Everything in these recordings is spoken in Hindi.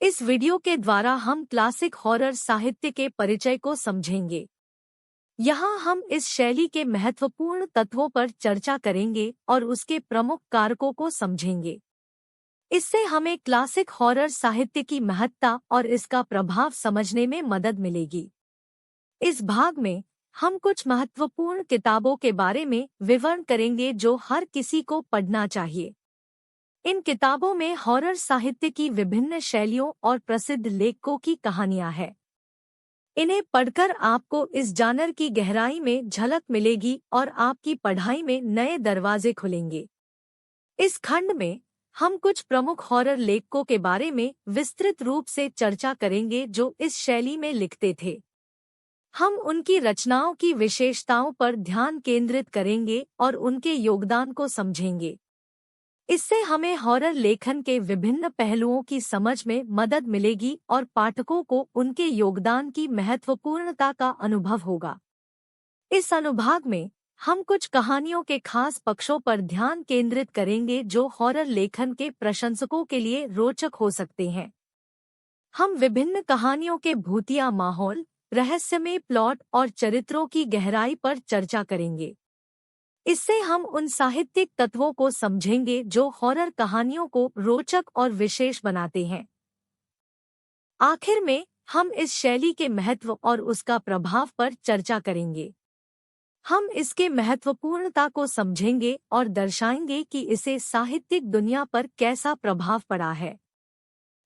इस वीडियो के द्वारा हम क्लासिक हॉरर साहित्य के परिचय को समझेंगे। यहाँ हम इस शैली के महत्वपूर्ण तत्वों पर चर्चा करेंगे और उसके प्रमुख कारकों को समझेंगे। इससे हमें क्लासिक हॉरर साहित्य की महत्ता और इसका प्रभाव समझने में मदद मिलेगी। इस भाग में हम कुछ महत्वपूर्ण किताबों के बारे में विवरण करेंगे जो हर किसी को पढ़ना चाहिए। इन किताबों में हॉरर साहित्य की विभिन्न शैलियों और प्रसिद्ध लेखकों की कहानियां हैं। इन्हें पढ़कर आपको इस जानर की गहराई में झलक मिलेगी और आपकी पढ़ाई में नए दरवाजे खुलेंगे। इस खंड में हम कुछ प्रमुख हॉरर लेखकों के बारे में विस्तृत रूप से चर्चा करेंगे जो इस शैली में लिखते थे। हम उनकी रचनाओं की विशेषताओं पर ध्यान केंद्रित करेंगे और उनके योगदान को समझेंगे। इससे हमें हॉरर लेखन के विभिन्न पहलुओं की समझ में मदद मिलेगी और पाठकों को उनके योगदान की महत्वपूर्णता का अनुभव होगा। इस अनुभाग में हम कुछ कहानियों के खास पक्षों पर ध्यान केंद्रित करेंगे जो हॉरर लेखन के प्रशंसकों के लिए रोचक हो सकते हैं। हम विभिन्न कहानियों के भूतिया माहौल, रहस्यमय प्लॉट और चरित्रों की गहराई पर चर्चा करेंगे। इससे हम उन साहित्यिक तत्वों को समझेंगे जो हॉरर कहानियों को रोचक और विशेष बनाते हैं। आखिर में हम इस शैली के महत्व और उसका प्रभाव पर चर्चा करेंगे। हम इसके महत्वपूर्णता को समझेंगे और दर्शाएंगे कि इसे साहित्यिक दुनिया पर कैसा प्रभाव पड़ा है।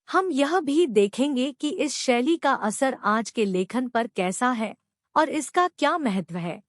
हम यह भी देखेंगे कि इस शैली का असर आज के लेखन पर कैसा है और इसका क्या महत्व है।